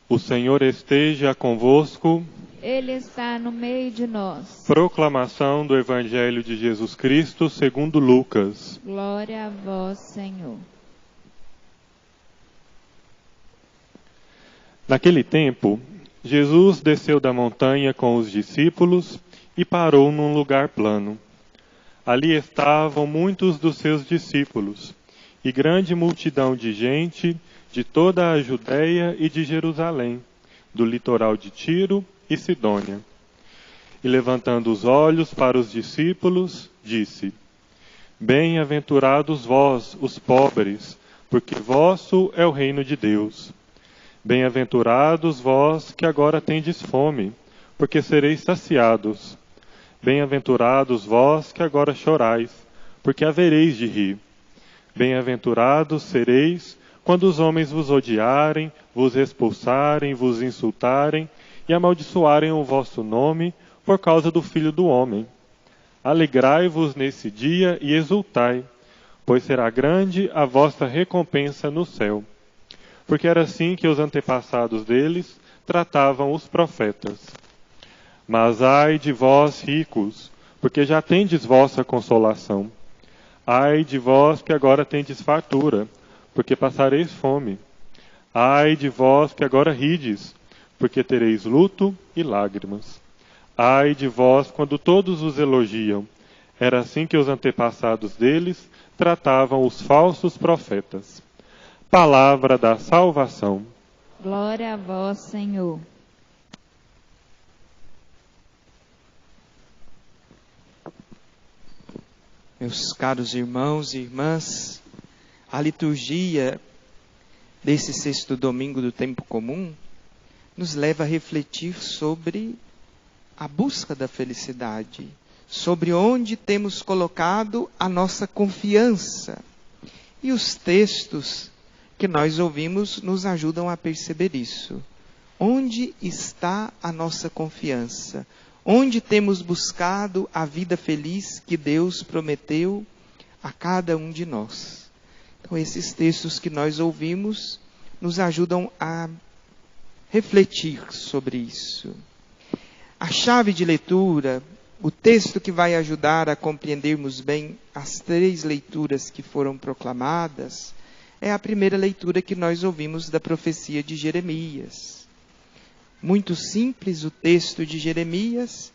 O Senhor esteja convosco. Ele está no meio de nós. Proclamação do Evangelho de Jesus Cristo segundo Lucas. Glória a vós, Senhor. Naquele tempo, Jesus desceu da montanha com os discípulos e parou num lugar plano. Ali estavam muitos dos seus discípulos e grande multidão de gente de toda a Judéia e de Jerusalém, do litoral de Tiro e Sidônia. E levantando os olhos para os discípulos, disse: Bem-aventurados vós, os pobres, porque vosso é o reino de Deus. Bem-aventurados vós que agora tendes fome, porque sereis saciados. Bem-aventurados vós que agora chorais, porque havereis de rir. Bem-aventurados sereis quando os homens vos odiarem, vos expulsarem, vos insultarem e amaldiçoarem o vosso nome por causa do Filho do Homem. Alegrai-vos nesse dia e exultai, pois será grande a vossa recompensa no céu. Porque era assim que os antepassados deles tratavam os profetas. Mas ai de vós, ricos, porque já tendes vossa consolação. Ai de vós que agora tendes fartura, porque passareis fome. Ai de vós que agora rides, porque tereis luto e lágrimas. Ai de vós quando todos os elogiam. Era assim que os antepassados deles tratavam os falsos profetas. Palavra da salvação. Glória a vós, Senhor. Meus caros irmãos e irmãs, a liturgia desse sexto domingo do tempo comum nos leva a refletir sobre a busca da felicidade, sobre onde temos colocado a nossa confiança. E os textos que nós ouvimos nos ajudam a perceber isso. Onde está a nossa confiança? Onde temos buscado a vida feliz que Deus prometeu a cada um de nós? Então, esses textos que nós ouvimos nos ajudam a refletir sobre isso. A chave de leitura, o texto que vai ajudar a compreendermos bem as três leituras que foram proclamadas, é a primeira leitura que nós ouvimos da profecia de Jeremias. Muito simples o texto de Jeremias.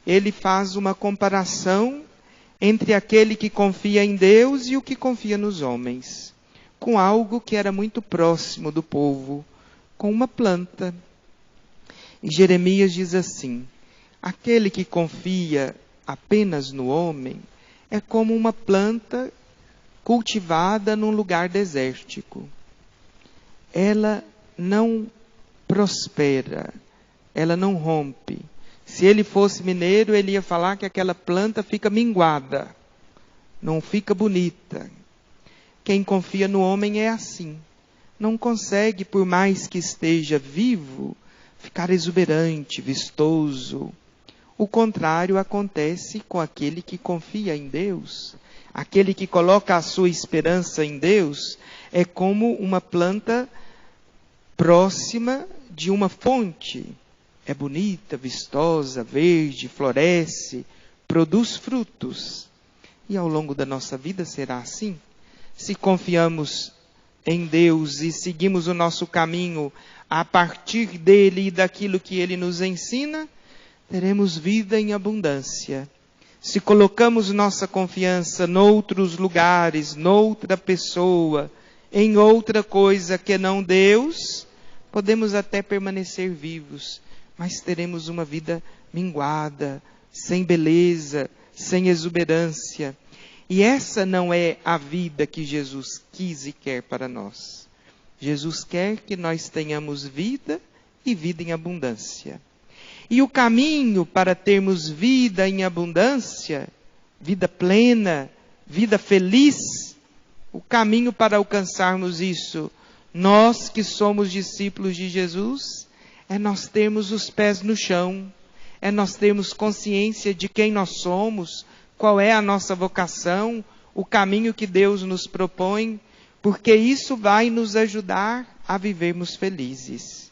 Ele faz uma comparação entre aquele que confia em Deus e o que confia nos homens, com algo que era muito próximo do povo, com uma planta. E Jeremias diz assim: aquele que confia apenas no homem é como uma planta cultivada num lugar desértico. Ela não prospera, ela não rompe. Se ele fosse mineiro, ele ia falar que aquela planta fica minguada, não fica bonita. Quem confia no homem é assim. Não consegue, por mais que esteja vivo, ficar exuberante, vistoso. O contrário acontece com aquele que confia em Deus. Aquele que coloca a sua esperança em Deus é como uma planta próxima de uma fonte. É bonita, vistosa, verde, floresce, produz frutos. E ao longo da nossa vida será assim. Se confiamos em Deus e seguimos o nosso caminho a partir dele e daquilo que ele nos ensina, teremos vida em abundância. Se colocamos nossa confiança noutros lugares, noutra pessoa, em outra coisa que não Deus, podemos até permanecer vivos, mas teremos uma vida minguada, sem beleza, sem exuberância. E essa não é a vida que Jesus quis e quer para nós. Jesus quer que nós tenhamos vida e vida em abundância. E o caminho para termos vida em abundância, vida plena, vida feliz, o caminho para alcançarmos isso, nós que somos discípulos de Jesus, é nós termos os pés no chão, é nós termos consciência de quem nós somos, qual é a nossa vocação, o caminho que Deus nos propõe, porque isso vai nos ajudar a vivermos felizes.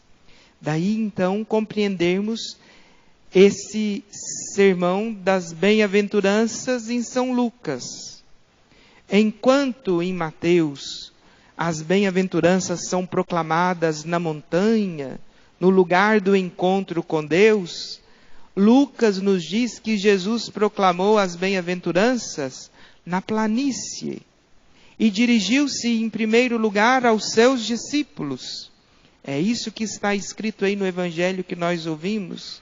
Daí então compreendermos esse sermão das bem-aventuranças em São Lucas. Enquanto em Mateus as bem-aventuranças são proclamadas na montanha, no lugar do encontro com Deus, Lucas nos diz que Jesus proclamou as bem-aventuranças na planície e dirigiu-se em primeiro lugar aos seus discípulos. É isso que está escrito aí no Evangelho que nós ouvimos.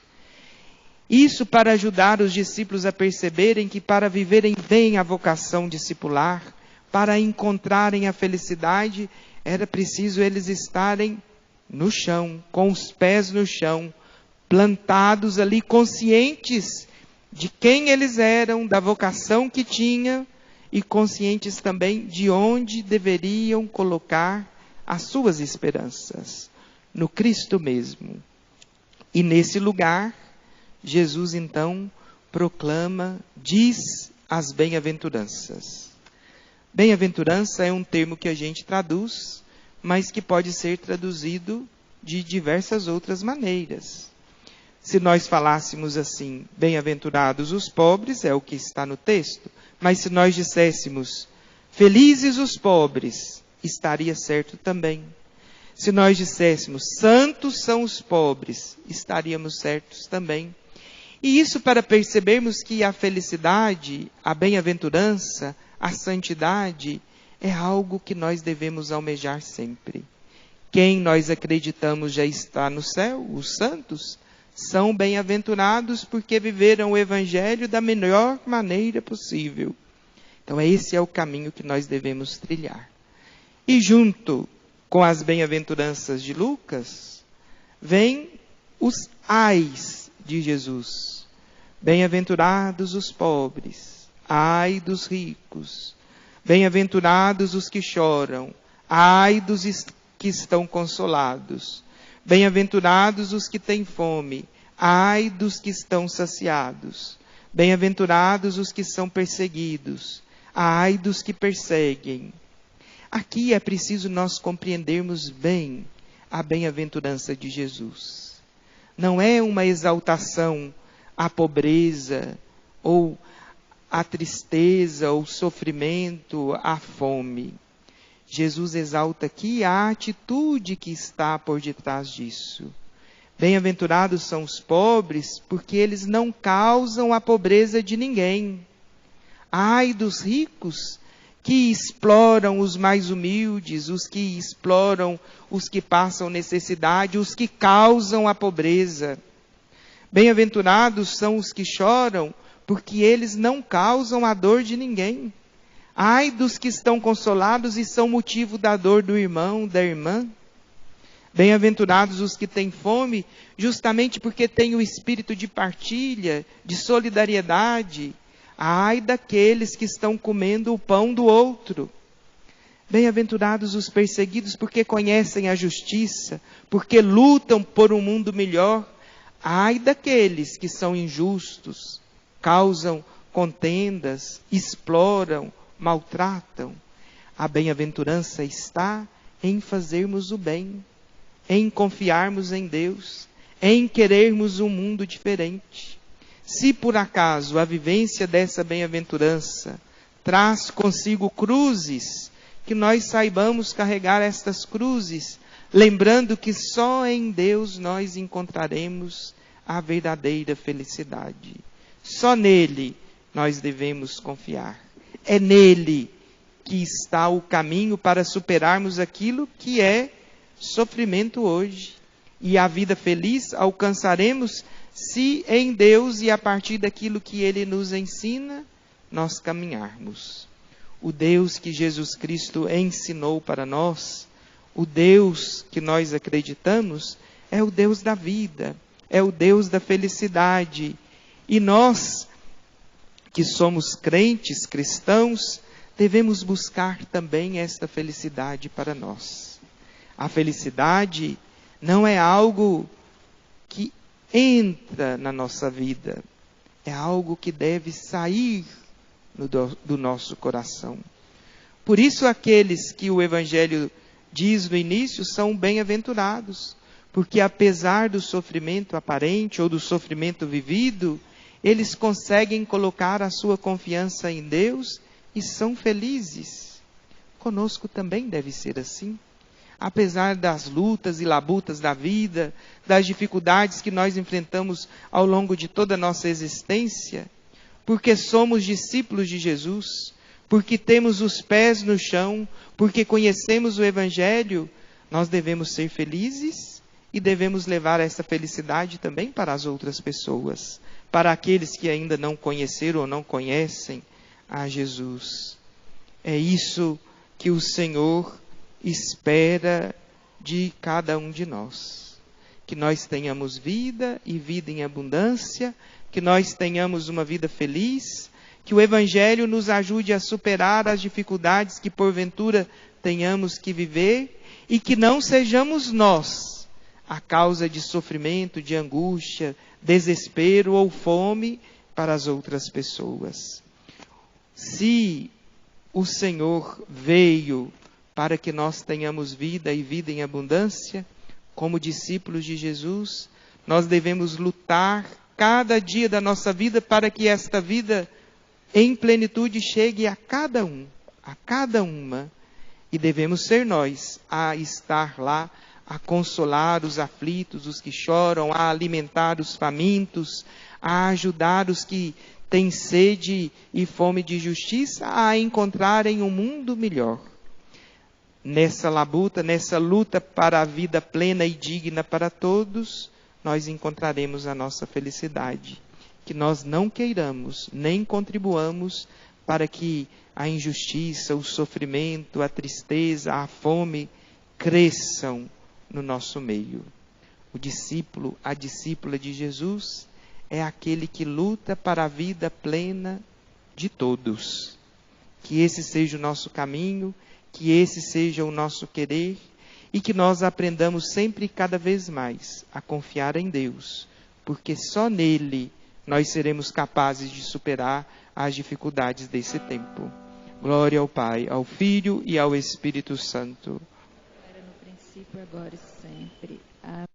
Isso para ajudar os discípulos a perceberem que para viverem bem a vocação discipular, para encontrarem a felicidade, era preciso eles estarem no chão, com os pés no chão, plantados ali, conscientes de quem eles eram, da vocação que tinham e conscientes também de onde deveriam colocar as suas esperanças, no Cristo mesmo. E nesse lugar, Jesus então proclama, diz as bem-aventuranças. Bem-aventurança é um termo que a gente traduz, mas que pode ser traduzido de diversas outras maneiras. Se nós falássemos assim, bem-aventurados os pobres, é o que está no texto, mas se nós disséssemos, felizes os pobres, estaria certo também. Se nós disséssemos, santos são os pobres, estaríamos certos também. E isso para percebermos que a felicidade, a bem-aventurança, a santidade é algo que nós devemos almejar sempre. Quem nós acreditamos já está no céu, os santos, são bem-aventurados porque viveram o Evangelho da melhor maneira possível. Então esse é o caminho que nós devemos trilhar. E junto com as bem-aventuranças de Lucas, vem os ais de Jesus. Bem-aventurados os pobres, ai dos ricos. Bem-aventurados os que choram, ai dos que estão consolados. Bem-aventurados os que têm fome, ai dos que estão saciados. Bem-aventurados os que são perseguidos, ai dos que perseguem. Aqui é preciso nós compreendermos bem a bem-aventurança de Jesus. Não é uma exaltação à pobreza, ou à tristeza, ou sofrimento, à fome. Jesus exalta aqui a atitude que está por detrás disso. Bem-aventurados são os pobres, porque eles não causam a pobreza de ninguém. Ai dos ricos, que exploram os mais humildes, os que exploram os que passam necessidade, os que causam a pobreza. Bem-aventurados são os que choram, porque eles não causam a dor de ninguém. Ai dos que estão consolados e são motivo da dor do irmão, da irmã. Bem-aventurados os que têm fome, justamente porque têm o espírito de partilha, de solidariedade. Ai daqueles que estão comendo o pão do outro. Bem-aventurados os perseguidos, porque conhecem a justiça, porque lutam por um mundo melhor. Ai daqueles que são injustos, causam contendas, exploram, maltratam. A bem-aventurança está em fazermos o bem, em confiarmos em Deus, em querermos um mundo diferente. Se por acaso a vivência dessa bem-aventurança traz consigo cruzes, que nós saibamos carregar estas cruzes, lembrando que só em Deus nós encontraremos a verdadeira felicidade. Só nele nós devemos confiar. É nele que está o caminho para superarmos aquilo que é sofrimento hoje. E a vida feliz alcançaremos se em Deus e a partir daquilo que Ele nos ensina, nós caminharmos. O Deus que Jesus Cristo ensinou para nós, o Deus que nós acreditamos, é o Deus da vida, é o Deus da felicidade. E nós, que somos crentes, cristãos, devemos buscar também esta felicidade para nós. A felicidade não é algo que entra na nossa vida, é algo que deve sair do nosso coração. Por isso aqueles que o Evangelho diz no início são bem-aventurados, porque apesar do sofrimento aparente ou do sofrimento vivido, eles conseguem colocar a sua confiança em Deus e são felizes. Conosco também deve ser assim. Apesar das lutas e labutas da vida, das dificuldades que nós enfrentamos ao longo de toda a nossa existência, porque somos discípulos de Jesus, porque temos os pés no chão, porque conhecemos o Evangelho, nós devemos ser felizes e devemos levar essa felicidade também para as outras pessoas, para aqueles que ainda não conheceram ou não conhecem a Jesus. É isso que o Senhor espera de cada um de nós. Que nós tenhamos vida e vida em abundância, que nós tenhamos uma vida feliz, que o Evangelho nos ajude a superar as dificuldades que porventura tenhamos que viver e que não sejamos nós a causa de sofrimento, de angústia, desespero ou fome para as outras pessoas. Se o Senhor veio para que nós tenhamos vida e vida em abundância, como discípulos de Jesus, nós devemos lutar cada dia da nossa vida para que esta vida em plenitude chegue a cada um, a cada uma. E devemos ser nós a estar lá, a consolar os aflitos, os que choram, a alimentar os famintos, a ajudar os que têm sede e fome de justiça a encontrarem um mundo melhor. Nessa luta para a vida plena e digna para todos, nós encontraremos a nossa felicidade. Que nós não queiramos, nem contribuamos para que a injustiça, o sofrimento, a tristeza, a fome cresçam no nosso meio. O discípulo, a discípula de Jesus, é aquele que luta para a vida plena de todos. Que esse seja o nosso caminho, que esse seja o nosso querer, e que nós aprendamos sempre e cada vez mais a confiar em Deus, porque só nele nós seremos capazes de superar as dificuldades desse tempo. Glória ao Pai, ao Filho e ao Espírito Santo. Era no princípio, agora e sempre. Amém.